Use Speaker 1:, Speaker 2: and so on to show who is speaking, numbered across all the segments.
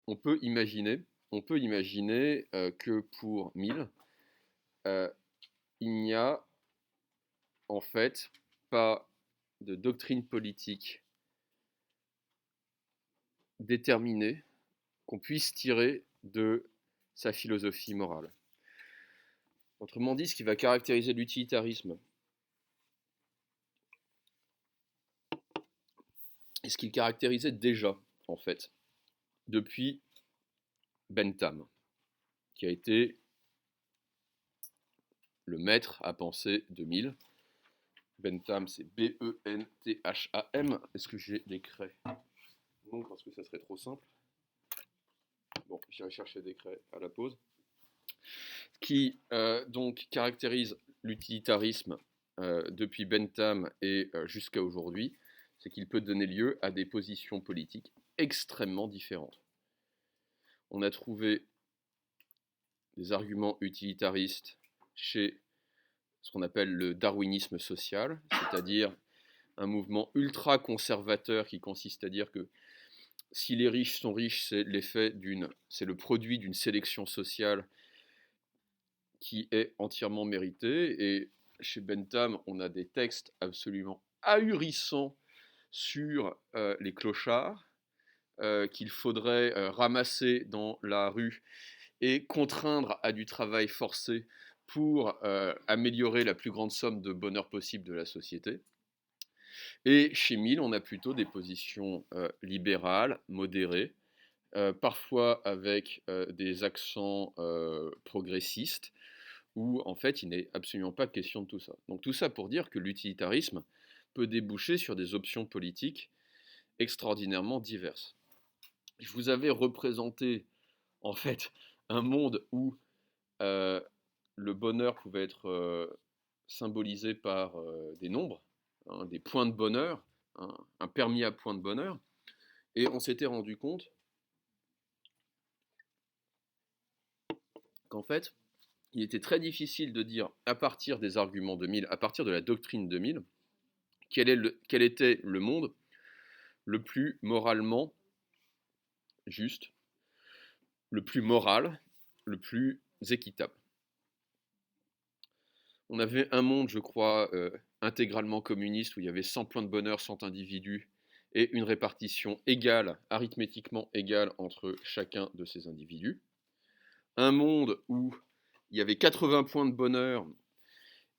Speaker 1: on peut imaginer, que pour Mill, euh, il n'y a en fait pas de doctrine politique déterminée qu'on puisse tirer de sa philosophie morale. Autrement dit, ce qui va caractériser l'utilitarisme et ce qu'il caractérisait déjà, en fait, depuis Bentham, qui a été le maître à penser de Mill. Bentham, c'est B-E-N-T-H-A-M. Est-ce que j'ai des craies? Non, parce que ça serait trop simple. Bon, j'irai chercher des craies à la pause. Qui donc caractérise l'utilitarisme depuis Bentham et jusqu'à aujourd'hui, c'est qu'il peut donner lieu à des positions politiques extrêmement différentes. On a trouvé des arguments utilitaristes chez ce qu'on appelle le darwinisme social, c'est-à-dire un mouvement ultra-conservateur qui consiste à dire que si les riches sont riches, c'est le produit d'une sélection sociale qui est entièrement méritée. Et chez Bentham, on a des textes absolument ahurissants sur les clochards qu'il faudrait ramasser dans la rue et contraindre à du travail forcé pour améliorer la plus grande somme de bonheur possible de la société. Et chez Mill, on a plutôt des positions libérales, modérées, parfois avec des accents progressistes, où en fait il n'est absolument pas question de tout ça. Donc tout ça pour dire que l'utilitarisme peut déboucher sur des options politiques extraordinairement diverses. Je vous avais représenté en fait un monde où euh, le bonheur pouvait être symbolisé par des nombres, hein, des points de bonheur, hein, un permis à points de bonheur, et on s'était rendu compte qu'en fait, il était très difficile de dire à partir des arguments de Mill, à partir de la doctrine de Mill, quel était le monde le plus moralement juste, le plus moral, le plus équitable. On avait un monde, je crois, intégralement communiste, où il y avait 100 points de bonheur, 100 individus, et une répartition égale, arithmétiquement égale entre chacun de ces individus. Un monde où il y avait 80 points de bonheur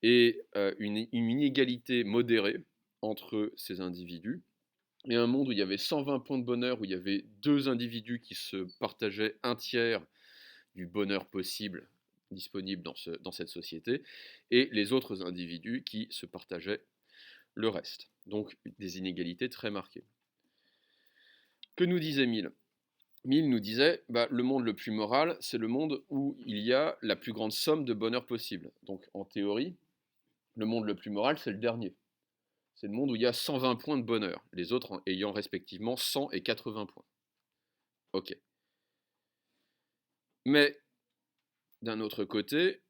Speaker 1: et une inégalité modérée entre ces individus. Et un monde où il y avait 120 points de bonheur, où il y avait deux individus qui se partageaient un tiers du bonheur possible disponible dans cette société, et les autres individus qui se partageaient le reste. Donc des inégalités très marquées. Que nous disait Mill? Mill nous disait, le monde le plus moral, c'est le monde où il y a la plus grande somme de bonheur possible. Donc en théorie, le monde le plus moral, c'est le dernier. C'est le monde où il y a 120 points de bonheur, les autres ayant respectivement 100 et 80 points. Ok. Mais d'un autre côté,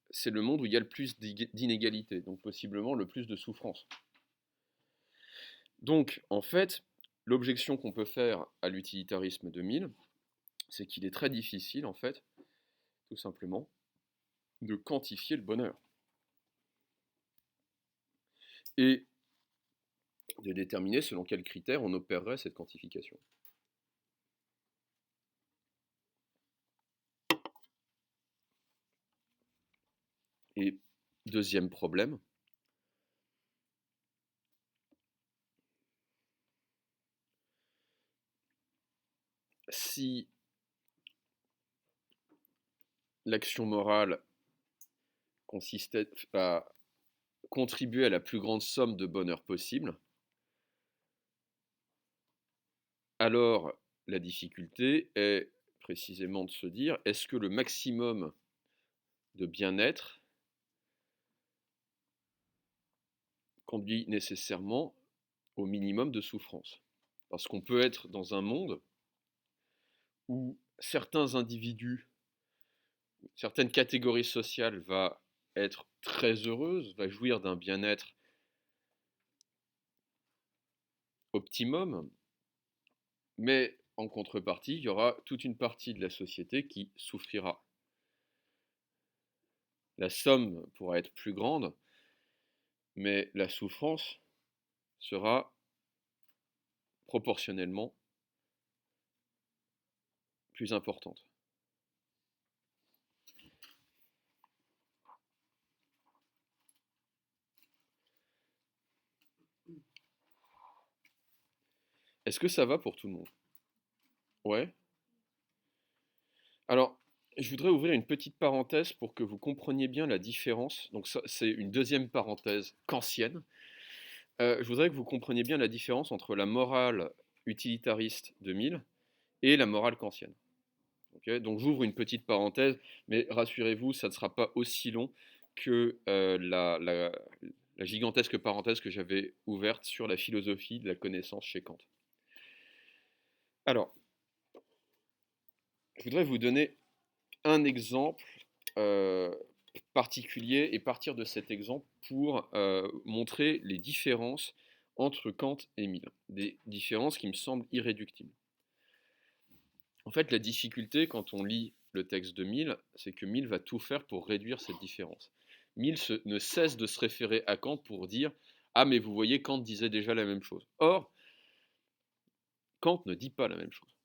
Speaker 1: c'est le monde où il y a le plus d'inégalités, donc possiblement le plus de souffrance. Donc, en fait, l'objection qu'on peut faire à l'utilitarisme de Mill, c'est qu'il est très difficile, en fait, tout simplement, de quantifier le bonheur. Et de déterminer selon quels critères on opérerait cette quantification. Et deuxième problème, si l'action morale consistait à contribuer à la plus grande somme de bonheur possible, alors la difficulté est précisément de se dire, est-ce que le maximum de bien-être conduit nécessairement au minimum de souffrance? Parce qu'on peut être dans un monde où certains individus, certaines catégories sociales vont être très heureuses, vont jouir d'un bien-être optimum, Mais en contrepartie, il y aura toute une partie de la société qui souffrira. La somme pourra être plus grande, mais la souffrance sera proportionnellement plus importante. Est-ce que ça va pour tout le monde? Ouais. Alors, je voudrais ouvrir une petite parenthèse pour que vous compreniez bien la différence. Donc ça, c'est une deuxième parenthèse kantienne. Je voudrais que vous compreniez bien la différence entre la morale utilitariste de Mill et la morale kantienne. Okay, donc j'ouvre une petite parenthèse, mais rassurez-vous, ça ne sera pas aussi long que la gigantesque parenthèse que j'avais ouverte sur la philosophie de la connaissance chez Kant. Alors, je voudrais vous donner un exemple particulier et partir de cet exemple pour montrer les différences entre Kant et Mill, des différences qui me semblent irréductibles. En fait, la difficulté quand on lit le texte de Mill, c'est que Mill va tout faire pour réduire cette différence. Mill ne cesse de se référer à Kant pour dire « Ah, mais vous voyez, Kant disait déjà la même chose ». Or, Kant ne dit pas la même chose.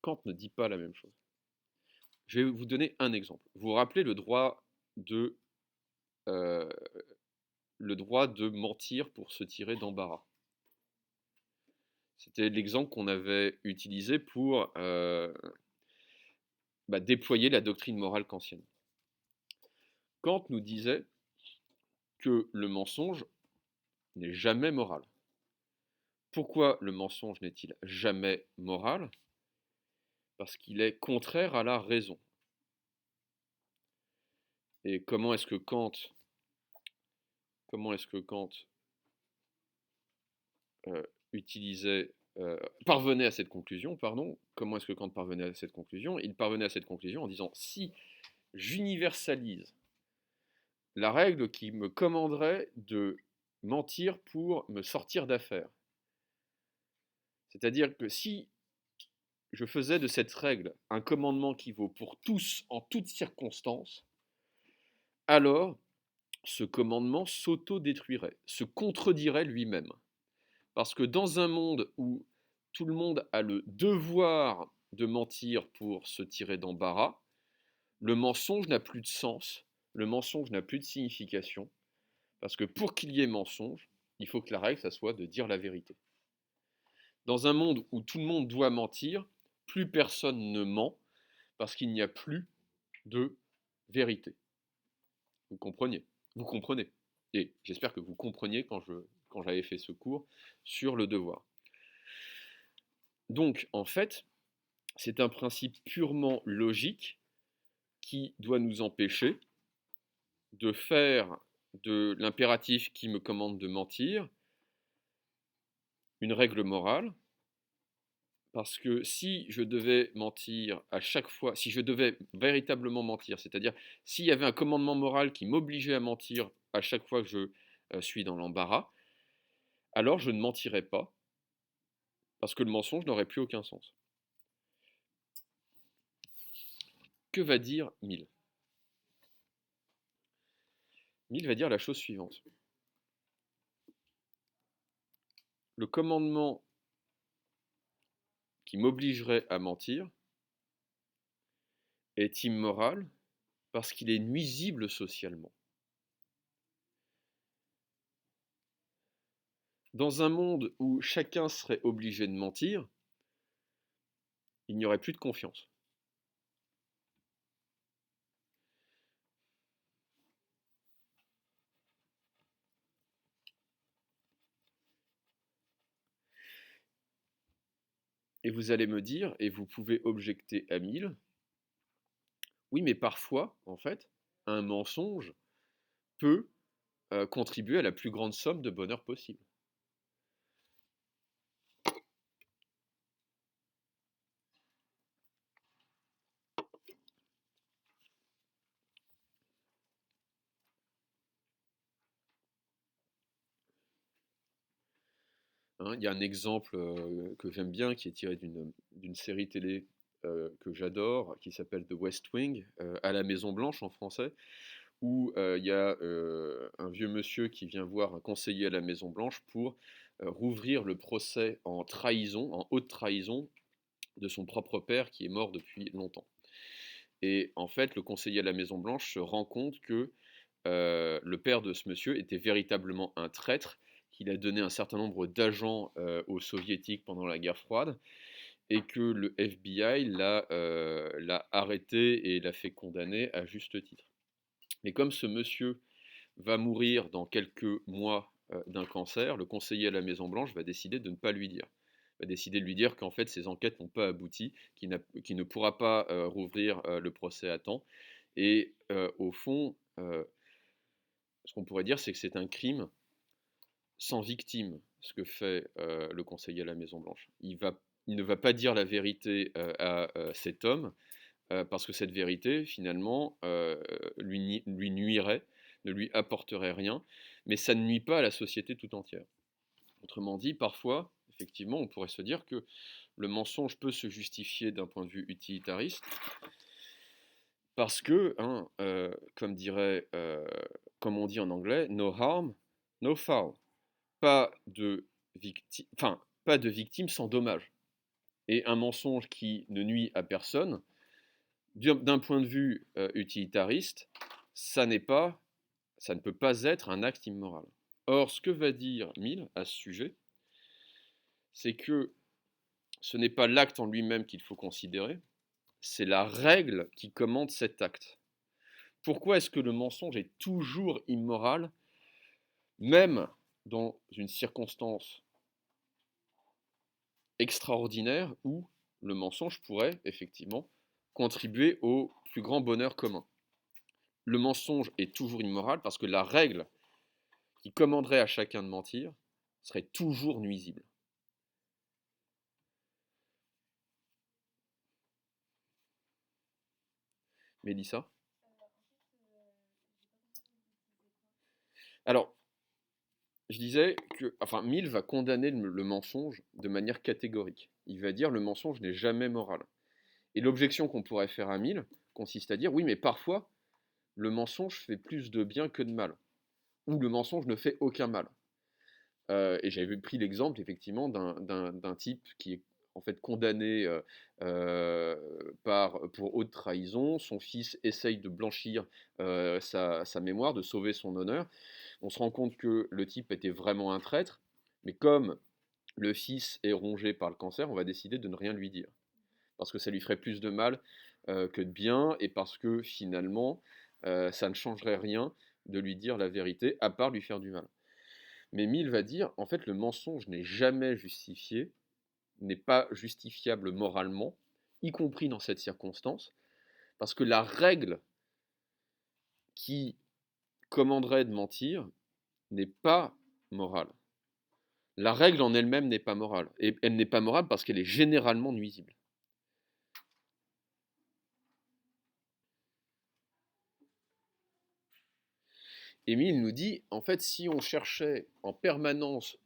Speaker 1: Kant ne dit pas la même chose. Je vais vous donner un exemple. Vous vous rappelez le droit de mentir pour se tirer d'embarras. C'était l'exemple qu'on avait utilisé pour déployer la doctrine morale kantienne. Kant nous disait que le mensonge n'est jamais moral. Pourquoi le mensonge n'est-il jamais moral? Parce qu'il est contraire à la raison. Et comment est-ce que Kant parvenait à cette conclusion, comment est-ce que Kant parvenait à cette conclusion? Il parvenait à cette conclusion en disant si j'universalise la règle qui me commanderait de mentir pour me sortir d'affaire, c'est-à-dire que si je faisais de cette règle un commandement qui vaut pour tous en toutes circonstances, alors ce commandement s'auto-détruirait, se contredirait lui-même. Parce que dans un monde où tout le monde a le devoir de mentir pour se tirer d'embarras, le mensonge n'a plus de sens, le mensonge n'a plus de signification, parce que pour qu'il y ait mensonge, il faut que la règle, ça soit de dire la vérité. Dans un monde où tout le monde doit mentir, plus personne ne ment, parce qu'il n'y a plus de vérité. Vous comprenez? Vous comprenez. Et j'espère que vous compreniez quand j'avais fait ce cours sur le devoir. Donc, en fait, c'est un principe purement logique qui doit nous empêcher de faire de l'impératif qui me commande de mentir une règle morale, parce que si je devais mentir à chaque fois, si je devais véritablement mentir, c'est-à-dire s'il y avait un commandement moral qui m'obligeait à mentir à chaque fois que je suis dans l'embarras, alors je ne mentirais pas, parce que le mensonge n'aurait plus aucun sens. Que va dire Mill? Mill va dire la chose suivante. Le commandement qui m'obligerait à mentir est immoral parce qu'il est nuisible socialement. Dans un monde où chacun serait obligé de mentir, il n'y aurait plus de confiance. Et vous allez me dire, et vous pouvez objecter à Mill, oui, mais parfois, en fait, un mensonge peut contribuer à la plus grande somme de bonheur possible. Hein. Il y a un exemple que j'aime bien qui est tiré d'une série télé que j'adore, qui s'appelle The West Wing, à la Maison Blanche en français, où il y a un vieux monsieur qui vient voir un conseiller à la Maison Blanche pour rouvrir le procès en trahison, en haute trahison, de son propre père qui est mort depuis longtemps. Et en fait, le conseiller à la Maison Blanche se rend compte que le père de ce monsieur était véritablement un traître, qu'il a donné un certain nombre d'agents aux soviétiques pendant la guerre froide, et que le FBI l'a arrêté et l'a fait condamner à juste titre. Mais comme ce monsieur va mourir dans quelques mois d'un cancer, le conseiller à la Maison Blanche va décider de ne pas lui dire. Va décider de lui dire qu'en fait ses enquêtes n'ont pas abouti, qu'il ne pourra pas rouvrir le procès à temps. Et au fond, ce qu'on pourrait dire, c'est que c'est un crime sans victime, ce que fait le conseiller à la Maison Blanche. Il ne va pas dire la vérité à cet homme, parce que cette vérité, finalement, lui nuirait, ne lui apporterait rien, mais ça ne nuit pas à la société tout entière. Autrement dit, parfois, effectivement, on pourrait se dire que le mensonge peut se justifier d'un point de vue utilitariste, parce que, hein, comme on dit en anglais, no harm, no foul. Pas de victime sans dommage. Et un mensonge qui ne nuit à personne, d'un point de vue utilitariste, ça ne peut pas être un acte immoral. Or, ce que va dire Mill à ce sujet, c'est que ce n'est pas l'acte en lui-même qu'il faut considérer, c'est la règle qui commande cet acte. Pourquoi est-ce que le mensonge est toujours immoral, même dans une circonstance extraordinaire où le mensonge pourrait effectivement contribuer au plus grand bonheur commun? Le mensonge est toujours immoral parce que la règle qui commanderait à chacun de mentir serait toujours nuisible. Mélissa? Alors, je disais que, enfin, Mill va condamner le mensonge de manière catégorique. Il va dire le mensonge n'est jamais moral. Et l'objection qu'on pourrait faire à Mill consiste à dire oui, mais parfois, le mensonge fait plus de bien que de mal, ou le mensonge ne fait aucun mal. Et j'avais pris l'exemple effectivement d'un type qui est en fait condamné pour haute trahison. Son fils essaye de blanchir sa mémoire, de sauver son honneur. On se rend compte que le type était vraiment un traître, mais comme le fils est rongé par le cancer, on va décider de ne rien lui dire. Parce que ça lui ferait plus de mal que de bien, et parce que finalement, ça ne changerait rien de lui dire la vérité, à part lui faire du mal. Mais Mill va dire, en fait, le mensonge n'est jamais justifié, n'est pas justifiable moralement, y compris dans cette circonstance, parce que la règle qui commanderait de mentir n'est pas morale. La règle en elle-même n'est pas morale. Et elle n'est pas morale parce qu'elle est généralement nuisible. Et Mill nous dit, en fait, si on cherchait en permanence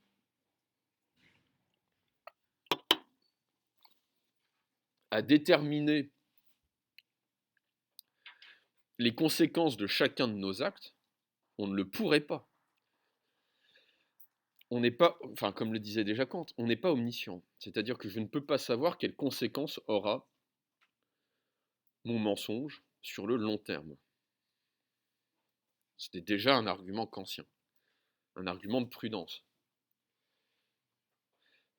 Speaker 1: à déterminer les conséquences de chacun de nos actes, on ne le pourrait pas. On n'est pas, enfin, comme le disait déjà Kant, on n'est pas omniscient. C'est-à-dire que je ne peux pas savoir quelles conséquences aura mon mensonge sur le long terme. C'était déjà un argument kantien, un argument de prudence.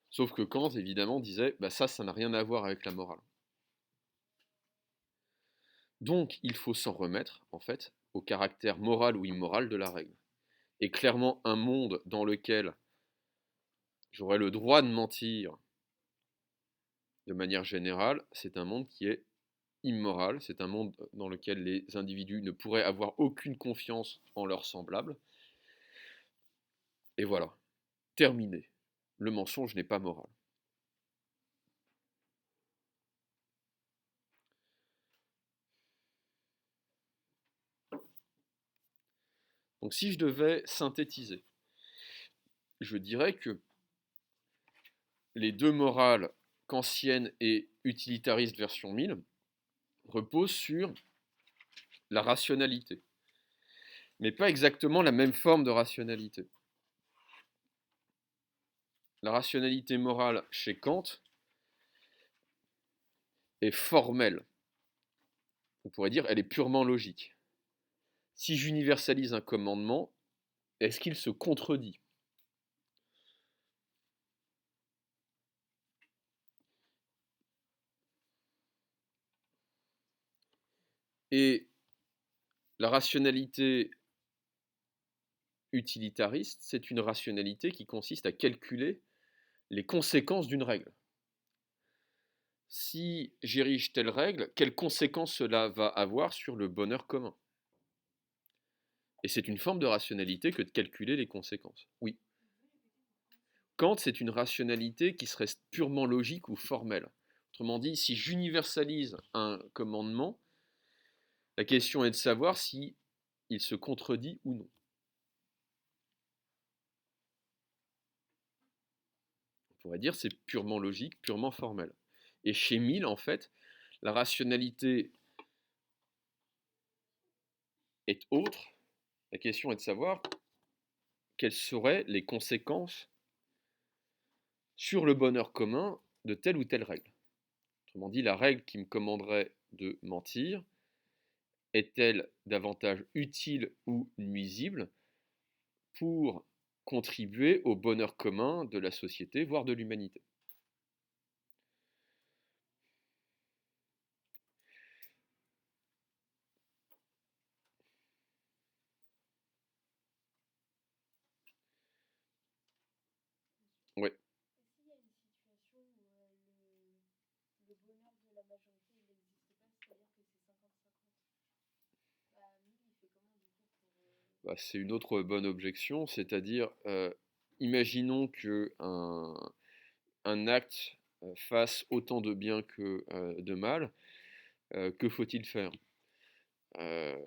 Speaker 1: Sauf que Kant, évidemment, disait, bah ça n'a rien à voir avec la morale. Donc, il faut s'en remettre, en fait, au caractère moral ou immoral de la règle. Et clairement, un monde dans lequel j'aurais le droit de mentir de manière générale, c'est un monde qui est immoral, c'est un monde dans lequel les individus ne pourraient avoir aucune confiance en leurs semblables. Et voilà, terminé. Le mensonge n'est pas moral. Donc si je devais synthétiser, je dirais que les deux morales kantienne et utilitariste version 1000 reposent sur la rationalité, mais pas exactement la même forme de rationalité. La rationalité morale chez Kant est formelle. On pourrait dire elle est purement logique. Si j'universalise un commandement, est-ce qu'il se contredit? Et la rationalité utilitariste, c'est une rationalité qui consiste à calculer les conséquences d'une règle. Si j'érige telle règle, quelles conséquences cela va avoir sur le bonheur commun? Et c'est une forme de rationalité que de calculer les conséquences. Oui. Kant, c'est une rationalité qui serait purement logique ou formelle. Autrement dit, si j'universalise un commandement, la question est de savoir si il se contredit ou non. On pourrait dire c'est purement logique, purement formel. Et chez Mill, en fait, la rationalité est autre. La question est de savoir quelles seraient les conséquences sur le bonheur commun de telle ou telle règle. Autrement dit, la règle qui me commanderait de mentir est-elle davantage utile ou nuisible pour contribuer au bonheur commun de la société, voire de l'humanité? Oui. Bah, c'est une autre bonne objection, c'est-à-dire, imaginons qu'un acte fasse autant de bien que de mal, que faut-il faire? Euh,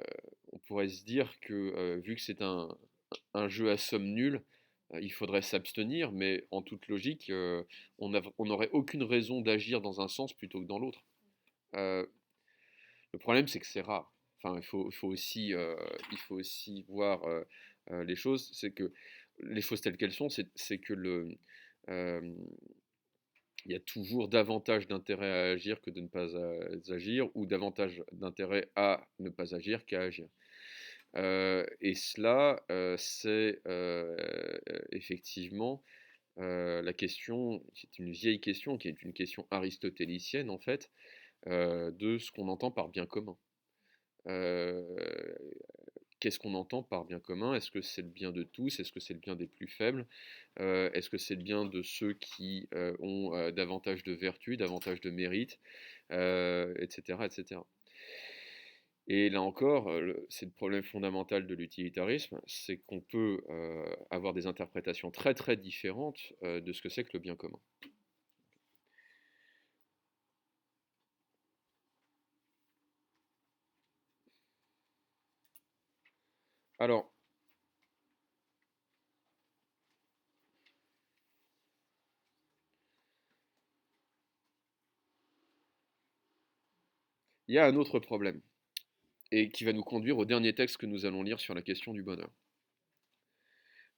Speaker 1: on pourrait se dire que vu que c'est un jeu à somme nulle, il faudrait s'abstenir, mais en toute logique, on n'aurait aucune raison d'agir dans un sens plutôt que dans l'autre. Euh, le problème, c'est que c'est rare. Enfin, il faut aussi voir les choses. C'est que les choses telles qu'elles sont, c'est que euh, il y a toujours davantage d'intérêt à agir que de ne pas agir, ou davantage d'intérêt à ne pas agir qu'à agir. Et cela, c'est effectivement la question, c'est une vieille question qui est une question aristotélicienne en fait, de ce qu'on entend par bien commun. Euh, Qu'est-ce qu'on entend par bien commun? Est-ce que c'est le bien de tous? Est-ce que c'est le bien des plus faibles? Est-ce que c'est le bien de ceux qui ont davantage de vertu, davantage de mérite, etc., etc. Et là encore, c'est le problème fondamental de l'utilitarisme, c'est qu'on peut avoir des interprétations très très différentes de ce que c'est que le bien commun. Alors, il y a un autre problème, et qui va nous conduire au dernier texte que nous allons lire sur la question du bonheur.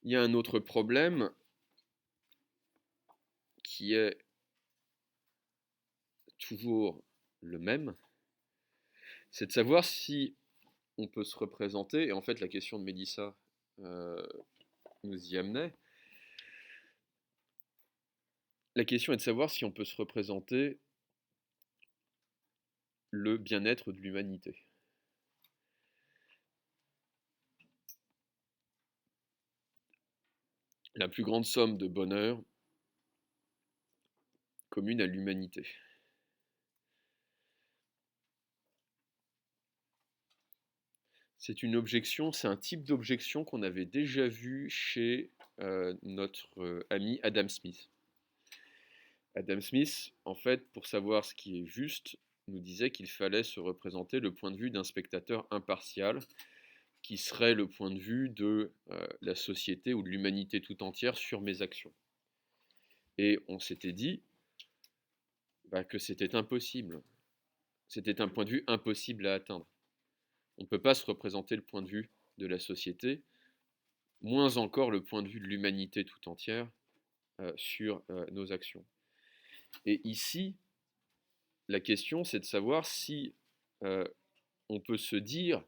Speaker 1: Il y a un autre problème qui est toujours le même, c'est de savoir si on peut se représenter, et en fait la question de Mélissa nous y amenait, la question est de savoir si on peut se représenter le bien-être de l'humanité. La plus grande somme de bonheur commune à l'humanité. C'est une objection, c'est un type d'objection qu'on avait déjà vu chez notre ami Adam Smith. Adam Smith, en fait, pour savoir ce qui est juste, nous disait qu'il fallait se représenter le point de vue d'un spectateur impartial, qui serait le point de vue de la société ou de l'humanité tout entière sur mes actions. Et on s'était dit que c'était impossible. C'était un point de vue impossible à atteindre. On ne peut pas se représenter le point de vue de la société, moins encore le point de vue de l'humanité tout entière sur nos actions. Et ici, la question, c'est de savoir si on peut se dire,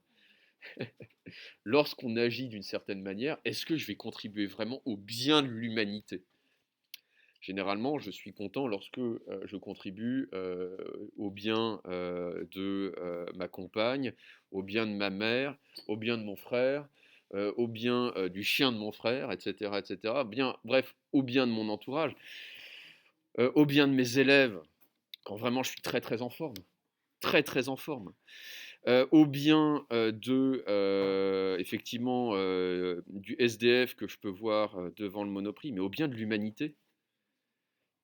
Speaker 1: lorsqu'on agit d'une certaine manière, est-ce que je vais contribuer vraiment au bien de l'humanité ? Généralement, je suis content lorsque je contribue au bien de ma compagne, au bien de ma mère, au bien de mon frère, au bien du chien de mon frère, etc., etc. Bien, bref, au bien de mon entourage, au bien de mes élèves, quand vraiment je suis très très en forme, très très en forme. Au bien effectivement, du SDF que je peux voir devant le Monoprix, mais au bien de l'humanité.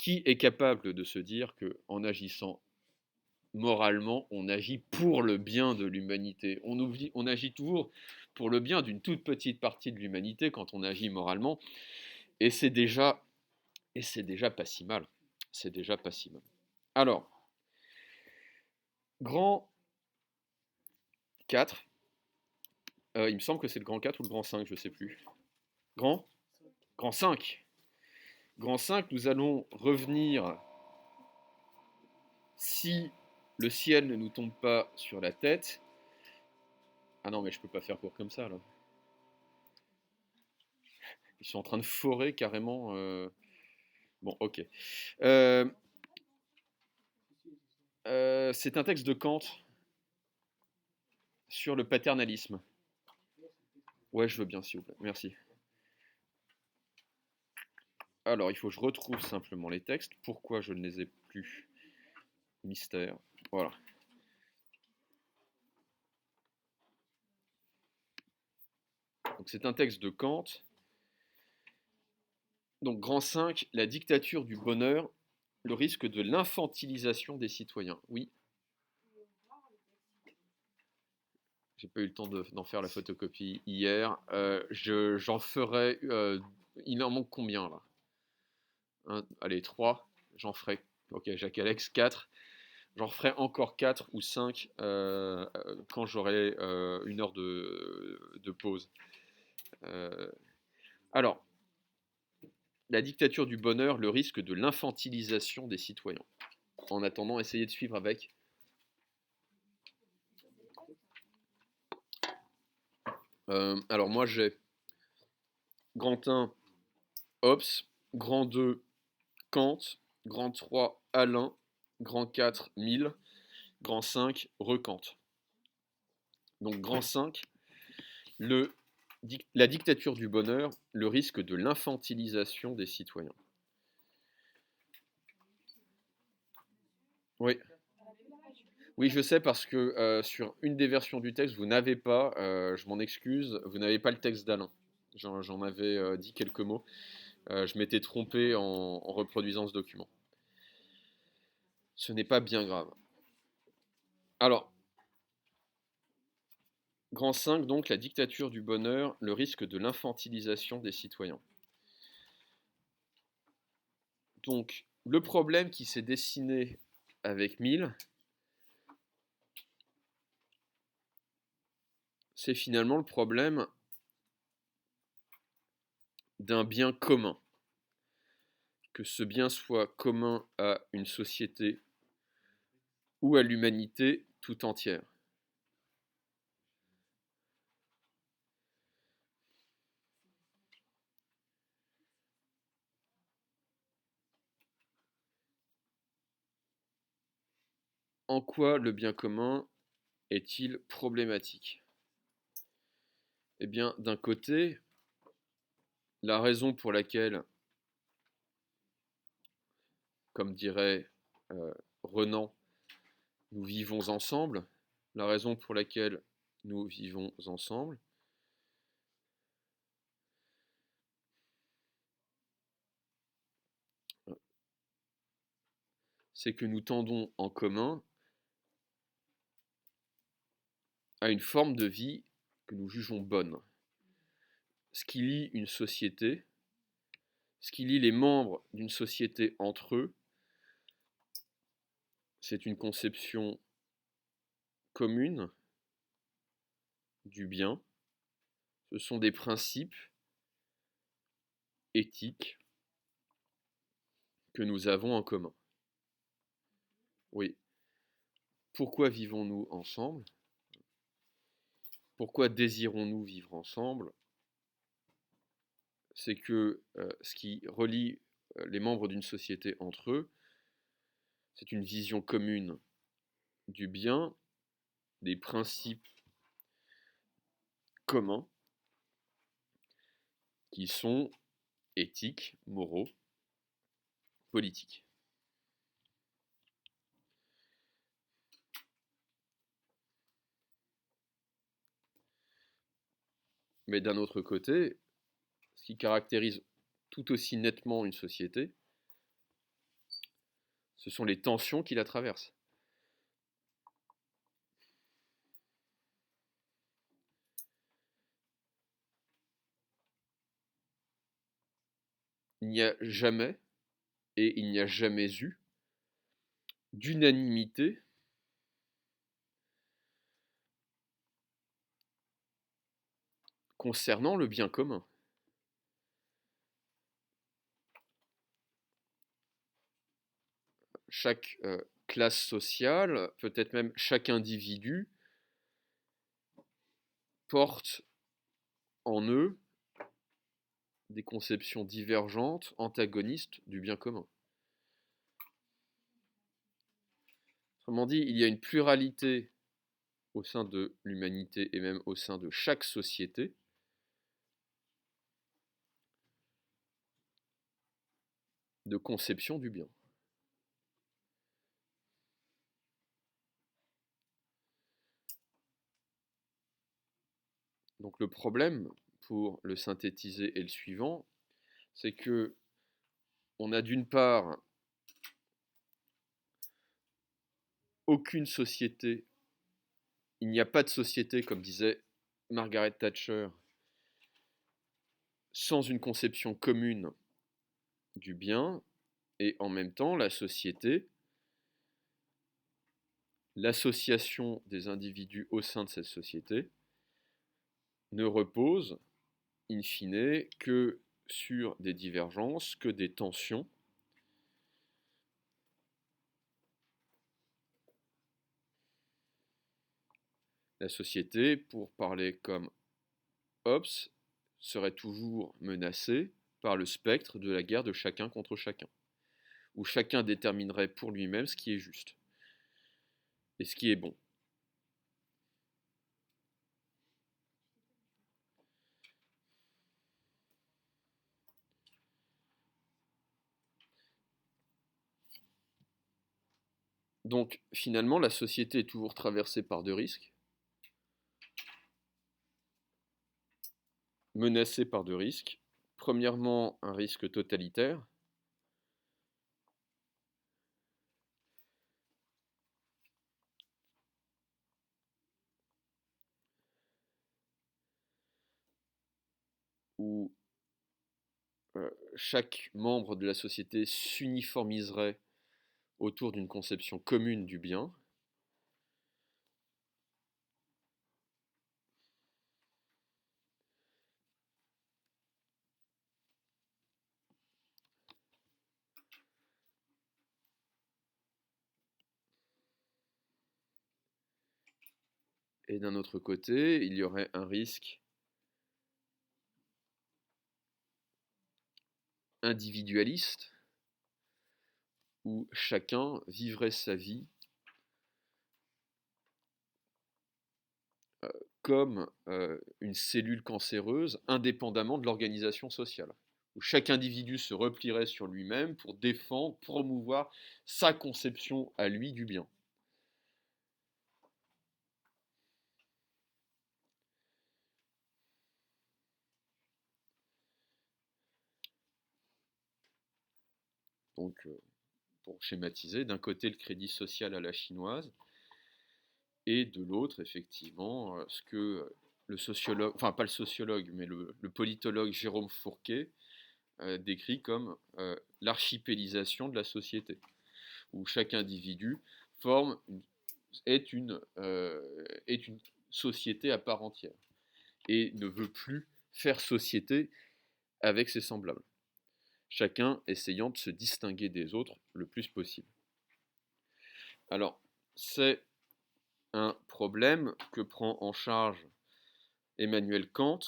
Speaker 1: Qui est capable de se dire qu'en agissant moralement, on agit pour le bien de l'humanité? On agit toujours pour le bien d'une toute petite partie de l'humanité quand on agit moralement, et c'est déjà pas si mal. C'est déjà pas si mal. Alors, grand 4, il me semble que c'est le grand 4 ou le grand 5, je ne sais plus. Grand 5. Grand 5, nous allons revenir, si le ciel ne nous tombe pas sur la tête. Ah non, mais je peux pas faire court comme ça, là. Ils sont en train de forer carrément. Bon, ok. C'est un texte de Kant sur le paternalisme. Ouais, je veux bien, s'il vous plaît. Merci. Alors, il faut que je retrouve simplement les textes. Pourquoi je ne les ai plus? Mystère. Voilà. Donc, c'est un texte de Kant. Donc, grand 5, la dictature du bonheur, le risque de l'infantilisation des citoyens. Oui. J'ai pas eu le temps d'en faire la photocopie hier. J'en ferai. Il en manque combien là? Allez, 3. J'en ferai. Ok, Jacques-Alex, 4. J'en ferai encore 4 ou 5 quand j'aurai 1 heure de pause. Alors, la dictature du bonheur, le risque de l'infantilisation des citoyens. En attendant, essayez de suivre avec. Alors moi j'ai grand 1, Hobbes, grand 2, Kant, grand 3, Alain, grand 4, Mill, grand 5, Rekant. Donc grand 5, la dictature du bonheur, le risque de l'infantilisation des citoyens. Oui. Oui, je sais parce que sur une des versions du texte, vous n'avez pas, je m'en excuse, vous n'avez pas le texte d'Alain. J'en avais dit quelques mots. Je m'étais trompé en reproduisant ce document. Ce n'est pas bien grave. Alors, grand 5, donc, la dictature du bonheur, le risque de l'infantilisation des citoyens. Donc, le problème qui s'est dessiné avec Mill, c'est finalement le problème d'un bien commun. Que ce bien soit commun à une société ou à l'humanité tout entière. En quoi le bien commun est-il problématique? Eh bien, d'un côté, la raison pour laquelle, comme dirait Renan, nous vivons ensemble, la raison pour laquelle nous vivons ensemble, c'est que nous tendons en commun à une forme de vie que nous jugeons bonne. Ce qui lie une société, Ce qui lie les membres d'une société entre eux, c'est une conception commune du bien. Ce sont des principes éthiques que nous avons en commun. Oui. Pourquoi vivons-nous ensemble? Pourquoi désirons-nous vivre ensemble? C'est que ce qui relie les membres d'une société entre eux, c'est une vision commune du bien, des principes communs qui sont éthiques, moraux, politiques. Mais d'un autre côté, ce qui caractérise tout aussi nettement une société, ce sont les tensions qui la traversent. Il n'y a jamais, et il n'y a jamais eu, d'unanimité concernant le bien commun. Chaque classe sociale, peut-être même chaque individu, porte en eux des conceptions divergentes, antagonistes du bien commun. Autrement dit, il y a une pluralité au sein de l'humanité et même au sein de chaque société de conception du bien. Donc le problème, pour le synthétiser, est le suivant, c'est que on a d'une part aucune société, il n'y a pas de société, comme disait Margaret Thatcher, sans une conception commune du bien, et en même temps la société, l'association des individus au sein de cette société, ne repose, in fine, que sur des divergences, que des tensions. La société, pour parler comme Hobbes, serait toujours menacée par le spectre de la guerre de chacun contre chacun, où chacun déterminerait pour lui-même ce qui est juste et ce qui est bon. Donc finalement, la société est toujours traversée par deux risques, menacée par deux risques. Premièrement, un risque totalitaire, où chaque membre de la société s'uniformiserait autour d'une conception commune du bien. Et d'un autre côté, il y aurait un risque individualiste, où chacun vivrait sa vie comme une cellule cancéreuse, indépendamment de l'organisation sociale, où chaque individu se replierait sur lui-même pour défendre, promouvoir sa conception à lui du bien. Donc, pour schématiser, d'un côté le crédit social à la chinoise, et de l'autre, effectivement, ce que le sociologue, enfin pas le sociologue, mais le politologue Jérôme Fourquet décrit comme l'archipélisation de la société, où chaque individu forme est une société à part entière et ne veut plus faire société avec ses semblables, chacun essayant de se distinguer des autres le plus possible. Alors, c'est un problème que prend en charge Emmanuel Kant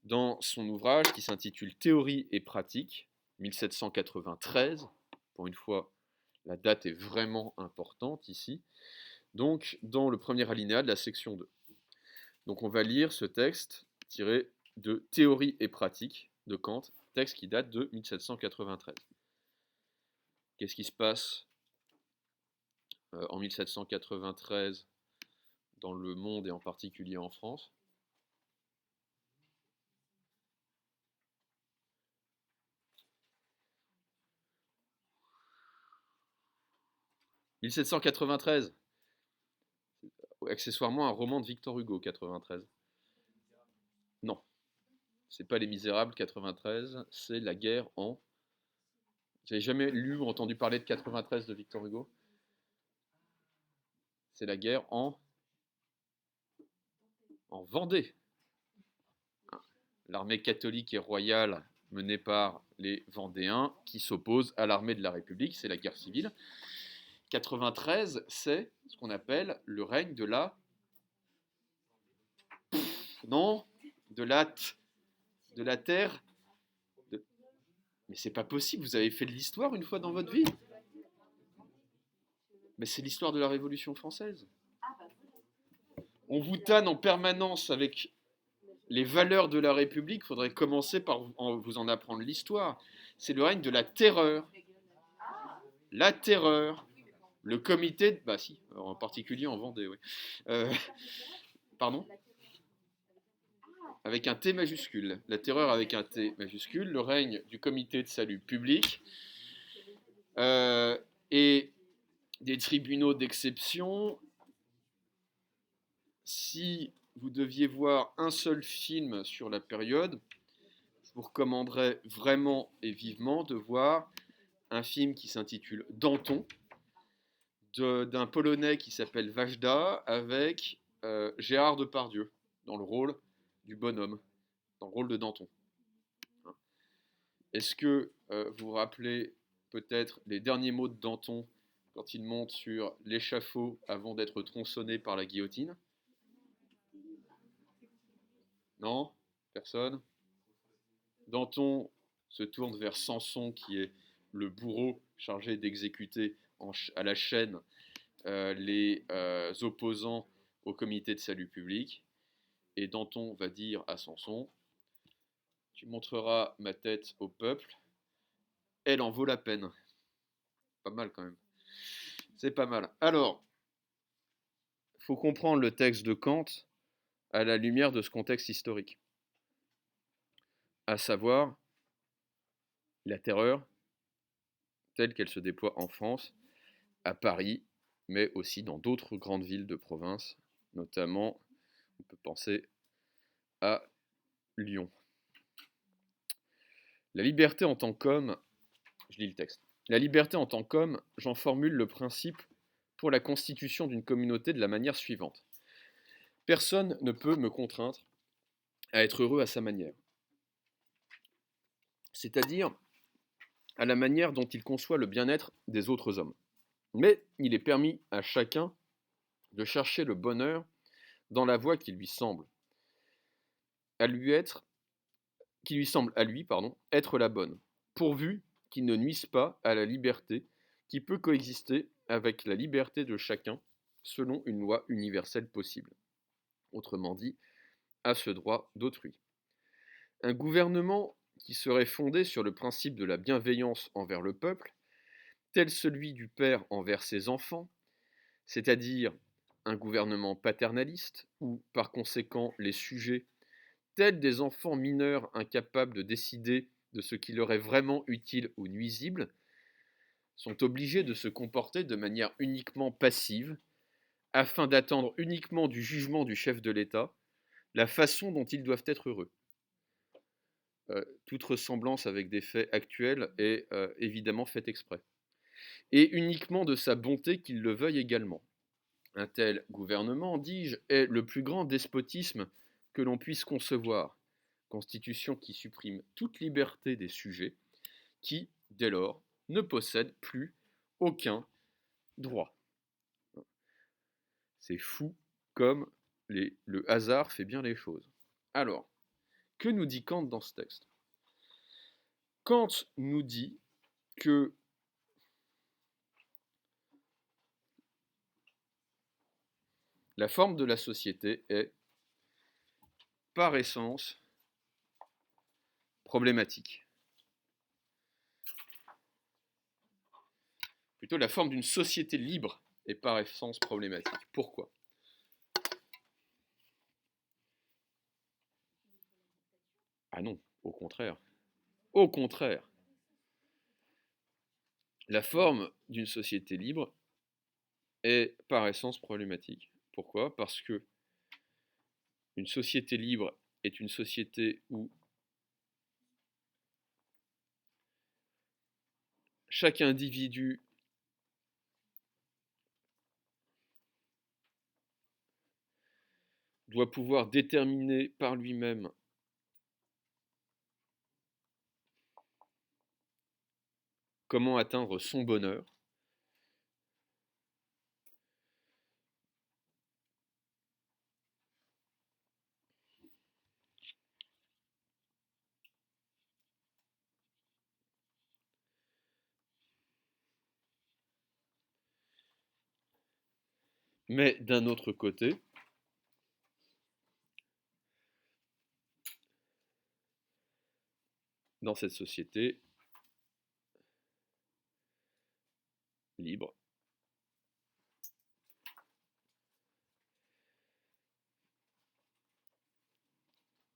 Speaker 1: dans son ouvrage qui s'intitule Théorie et pratique, 1793. Pour une fois, la date est vraiment importante ici. Donc, dans le premier alinéa de la section 2. Donc, on va lire ce texte tiré de Théorie et pratique de Kant, texte qui date de 1793. Qu'est-ce qui se passe en 1793 dans le monde et en particulier en France? « 1793 », accessoirement un roman de Victor Hugo, 93. Non, c'est pas Les Misérables, 93, c'est La guerre en... Vous n'avez jamais lu ou entendu parler de 93 de Victor Hugo? C'est La guerre en Vendée. L'armée catholique et royale menée par les Vendéens qui s'opposent à l'armée de la République, c'est la guerre civile. 93, c'est ce qu'on appelle le règne de la... Non, de la terre... Mais c'est pas possible, vous avez fait de l'histoire une fois dans votre vie? Mais c'est l'histoire de la Révolution française. On vous tanne en permanence avec les valeurs de la République, il faudrait commencer par vous en apprendre l'histoire. C'est le règne de la terreur. La terreur. Le comité... Bah si, en particulier en Vendée, oui. Pardon? Avec un T majuscule. La terreur avec un T majuscule. Le règne du comité de salut public. Et des tribunaux d'exception. Si vous deviez voir un seul film sur la période, je vous recommanderais vraiment et vivement de voir un film qui s'intitule Danton, d'un Polonais qui s'appelle Wajda, avec Gérard Depardieu, dans le rôle du bonhomme, dans le rôle de Danton. Est-ce que vous vous rappelez peut-être les derniers mots de Danton quand il monte sur l'échafaud avant d'être tronçonné par la guillotine? Non? Personne? Danton se tourne vers Samson, qui est le bourreau chargé d'exécuter à la chaîne les opposants au comité de salut public. Et Danton va dire à Samson: tu montreras ma tête au peuple, elle en vaut la peine. Pas mal quand même. C'est pas mal. Alors, il faut comprendre le texte de Kant à la lumière de ce contexte historique, à savoir la terreur telle qu'elle se déploie en France, à Paris, mais aussi dans d'autres grandes villes de province, notamment, on peut penser à Lyon. La liberté en tant qu'homme, je lis le texte. La liberté en tant qu'homme, j'en formule le principe pour la constitution d'une communauté de la manière suivante. Personne ne peut me contraindre à être heureux à sa manière, c'est-à-dire à la manière dont il conçoit le bien-être des autres hommes. Mais il est permis à chacun de chercher le bonheur dans la voie qui lui semble à lui être la bonne, pourvu qu'il ne nuise pas à la liberté qui peut coexister avec la liberté de chacun selon une loi universelle possible. Autrement dit, à ce droit d'autrui. Un gouvernement qui serait fondé sur le principe de la bienveillance envers le peuple, tel celui du père envers ses enfants, c'est-à-dire un gouvernement paternaliste, où par conséquent les sujets, tels des enfants mineurs incapables de décider de ce qui leur est vraiment utile ou nuisible, sont obligés de se comporter de manière uniquement passive, afin d'attendre uniquement du jugement du chef de l'État la façon dont ils doivent être heureux. toute ressemblance avec des faits actuels est évidemment faite exprès. Et uniquement de sa bonté qu'il le veuille également. Un tel gouvernement, dis-je, est le plus grand despotisme que l'on puisse concevoir, constitution qui supprime toute liberté des sujets, qui, dès lors, ne possèdent plus aucun droit. C'est fou comme le hasard fait bien les choses. Alors, que nous dit Kant dans ce texte? Kant nous dit que la forme de la société est, par essence, problématique. Plutôt, la forme d'une société libre est par essence problématique. Pourquoi? Ah non, au contraire. Au contraire. La forme d'une société libre est par essence problématique. Pourquoi? Parce que une société libre est une société où chaque individu doit pouvoir déterminer par lui-même comment atteindre son bonheur. Mais d'un autre côté, dans cette société libre,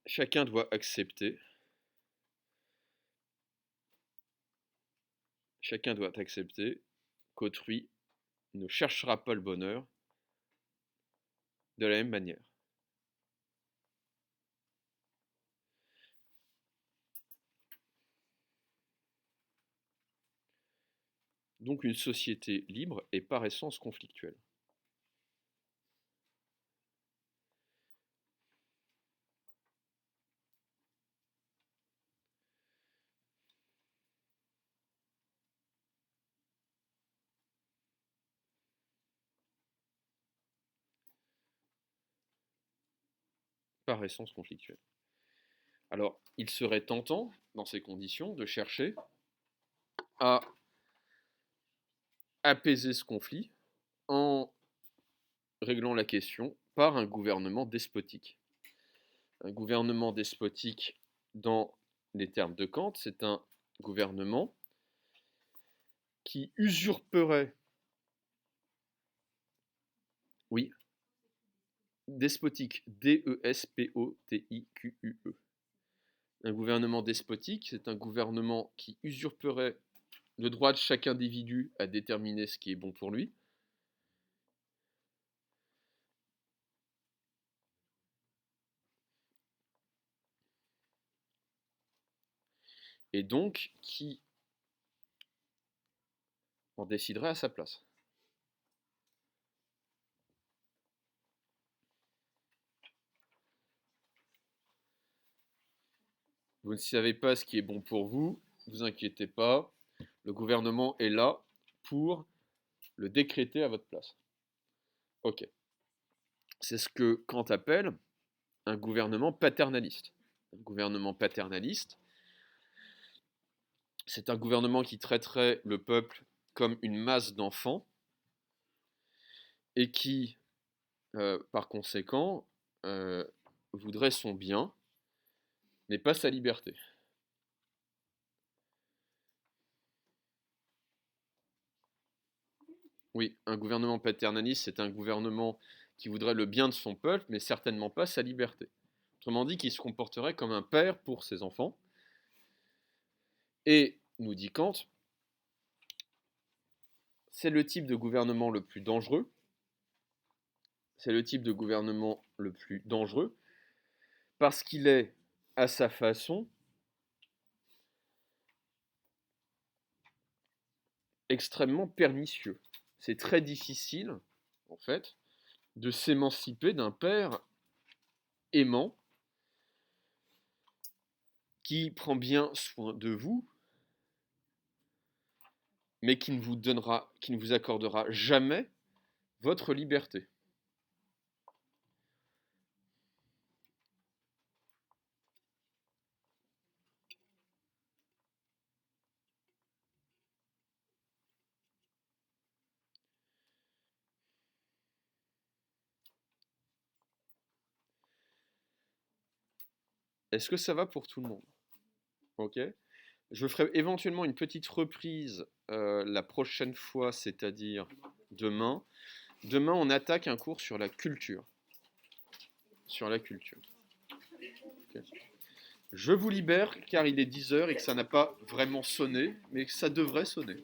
Speaker 1: chacun doit accepter qu'autrui ne cherchera pas le bonheur de la même manière. Donc une société libre est par essence conflictuelle. Par essence conflictuelle. Alors, il serait tentant, dans ces conditions, de chercher à apaiser ce conflit en réglant la question par un gouvernement despotique. Un gouvernement despotique, dans les termes de Kant, c'est un gouvernement qui usurperait, oui, despotique, D-E-S-P-O-T-I-Q-U-E. Un gouvernement despotique, c'est un gouvernement qui usurperait le droit de chaque individu à déterminer ce qui est bon pour lui, et donc qui en déciderait à sa place. Vous ne savez pas ce qui est bon pour vous, ne vous inquiétez pas, le gouvernement est là pour le décréter à votre place. Ok. C'est ce que Kant appelle un gouvernement paternaliste. Un gouvernement paternaliste, c'est un gouvernement qui traiterait le peuple comme une masse d'enfants et qui, par conséquent, voudrait son bien, mais pas sa liberté. Oui, un gouvernement paternaliste, c'est un gouvernement qui voudrait le bien de son peuple, mais certainement pas sa liberté. Autrement dit, qui se comporterait comme un père pour ses enfants. Et, nous dit Kant, c'est le type de gouvernement le plus dangereux. C'est le type de gouvernement le plus dangereux parce qu'il est, à sa façon, extrêmement pernicieux. C'est très difficile, en fait, de s'émanciper d'un père aimant qui prend bien soin de vous, mais qui ne vous accordera jamais votre liberté. Est-ce que ça va pour tout le monde? Ok. Je ferai éventuellement une petite reprise la prochaine fois, c'est-à-dire demain. Demain, on attaque un cours sur la culture. Sur la culture. Ok. Je vous libère car il est 10 h et que ça n'a pas vraiment sonné, mais que ça devrait sonner.